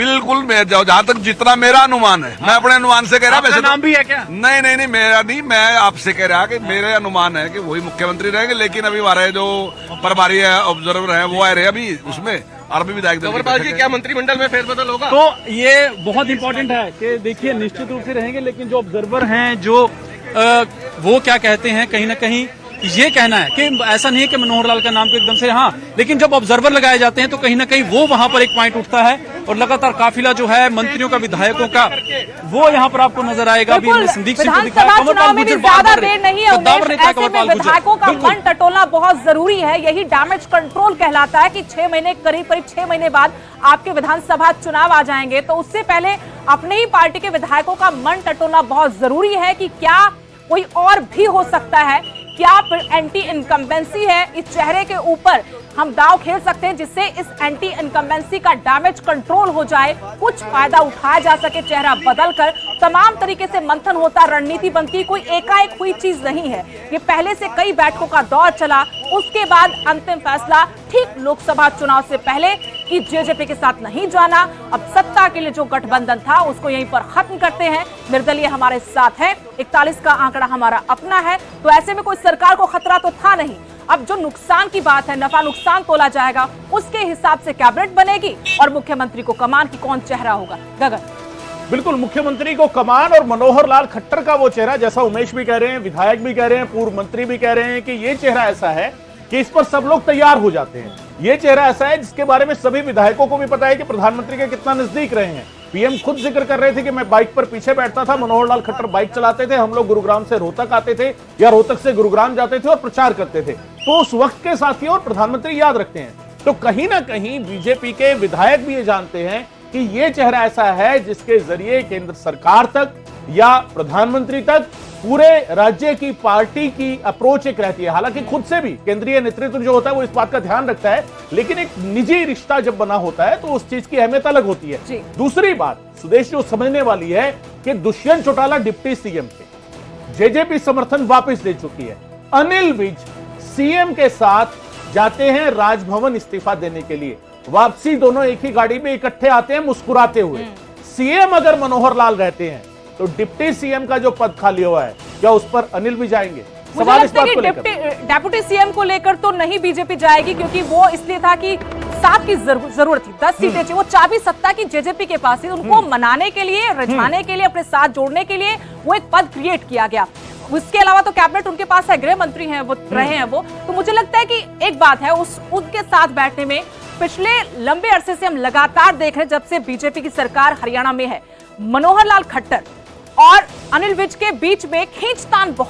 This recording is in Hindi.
बिल्कुल, मैं जहां तक जितना मेरा अनुमान है, मैं अपने अनुमान से कह रहा। वैसे नाम भी है क्या? नहीं, मेरा नहीं, मैं आपसे कह रहा कि मेरे अनुमान है कि वही मुख्यमंत्री रहेंगे। लेकिन अभी हमारे जो प्रभारी है, ऑब्जर्वर है, वो आ रहे हैं अभी उसमें आर्मी विधायक दल जी, क्या मंत्रिमंडल में फेरबदल होगा? तो ये बहुत इंपॉर्टेंट है कि देखिए निश्चित रूप से रहेंगे, लेकिन जो ऑब्जर्वर हैं जो वो क्या कहते हैं, कहीं ना कहीं ये कहना है कि ऐसा नहीं है कि मनोहर लाल का नाम को एकदम से, हाँ, लेकिन जब ऑब्जर्वर लगाए जाते हैं तो कहीं ना कहीं वो वहां पर एक पॉइंट उठता है और लगातार काफिला जो है मंत्रियों का, विधायकों का, वो यहाँ पर आपको नजर आएगा। विधानसभा चुनाव में भी ज्यादा देर नहीं है उमेश, ऐसे में विधायकों का मन टटोलना बहुत जरूरी है। यही डैमेज कंट्रोल कहलाता है कि 6 महीने, करीब 6 महीने बाद आपके विधानसभा चुनाव आ जाएंगे, तो उससे पहले अपने ही पार्टी के विधायकों का मन टटोलना बहुत जरूरी है कि क्या कोई और भी हो सकता है, क्या एंटी इनकम्बेंसी है इस चेहरे के ऊपर हम दांव खेल सकते हैं, जिससे इस एंटी इनकम्बेंसी का डैमेज कंट्रोल हो जाए, कुछ फायदा उठाया जा सके, चेहरा बदलकर तमाम तरीके से मंथन होता, रणनीति बनती, कोई एकाएक हुई चीज नहीं है। ये पहले से कई बैठकों का दौर चला, उसके बाद अंतिम फैसला ठीक लोकसभा चुनाव से पहले कि जेजेपी के साथ नहीं जाना। अब सत्ता के लिए जो गठबंधन था उसको यहीं पर खत्म करते हैं, निर्दलीय हमारे साथ है, 41 का आंकड़ा हमारा अपना है। तो ऐसे में कोई सरकार को खतरा तो था नहीं। अब जो नुकसान की बात है, नफा नुकसान तोला जाएगा, उसके हिसाब से कैबिनेट बनेगी और मुख्यमंत्री को कमान की कौन चेहरा होगा। गगन, बिल्कुल, मुख्यमंत्री को कमान और मनोहर लाल खट्टर का वो चेहरा, जैसा उमेश भी कह रहे हैं, विधायक भी कह रहे हैं, पूर्व मंत्री भी कह रहे हैं कि ये चेहरा ऐसा है कि इस पर सब लोग तैयार हो जाते हैं। ये चेहरा ऐसा है जिसके बारे में सभी विधायकों को भी पता है कि प्रधानमंत्री के कितना नजदीक रहे हैं। पीएम खुद जिक्र कर रहे थे कि मैं बाइक पर पीछे बैठता था, मनोहर लाल खट्टर बाइक चलाते थे, हम लोग गुरुग्राम से रोहतक आते थे या रोहतक से गुरुग्राम जाते थे और प्रचार करते थे। तो उस वक्त के साथी और प्रधानमंत्री याद रखते हैं। तो कहीं ना कहीं बीजेपी के विधायक भी ये जानते हैं कि ये चेहरा ऐसा है जिसके जरिए केंद्र सरकार तक या प्रधानमंत्री तक पूरे राज्य की पार्टी की अप्रोच एक रहती है। हालांकि खुद से भी केंद्रीय नेतृत्व जो होता है वो इस बात का ध्यान रखता है, लेकिन एक निजी रिश्ता जब बना होता है तो उस चीज की अहमियत अलग होती है। दूसरी बात सुदेश जो समझने वाली है कि दुष्यंत चौटाला डिप्टी सीएम थे, जेजेपी समर्थन वापस दे चुकी है। अनिल विज सीएम के साथ जाते हैं राजभवन इस्तीफा देने के लिए, वापसी दोनों एक ही गाड़ी में इकट्ठे आते हैं मुस्कुराते हुए। सीएम अगर मनोहर लाल रहते हैं तो डिप्टी सीएम का जो पद खाली हुआ है, क्या उस पर अनिल भी जाएंगे? सवाल इस बात को लेकर, डेप्यूटी सीएम को लेकर तो नहीं बीजेपी जाएगी, क्योंकि वो इसलिए था कि 7 की जरूरत थी, 10 सीटें थी, वो चाबी सत्ता की जेजेपी के पास थी। उनको मनाने के लिए, रिझाने के लिए, अपने साथ जोड़ने के लिए वो एक पद क्रिएट किया गया। उसके अलावा तो कैबिनेट उनके पास है, गृह मंत्री हैं वो, रहे हैं वो। तो मुझे लगता है कि एक बात है उनके साथ बैठने में, पिछले लंबे अरसे से हम लगातार देख रहे हैं, जब से बीजेपी की सरकार हरियाणा में है, मनोहर लाल खट्टर और अनिल विज के बीच में खींचतान बहुत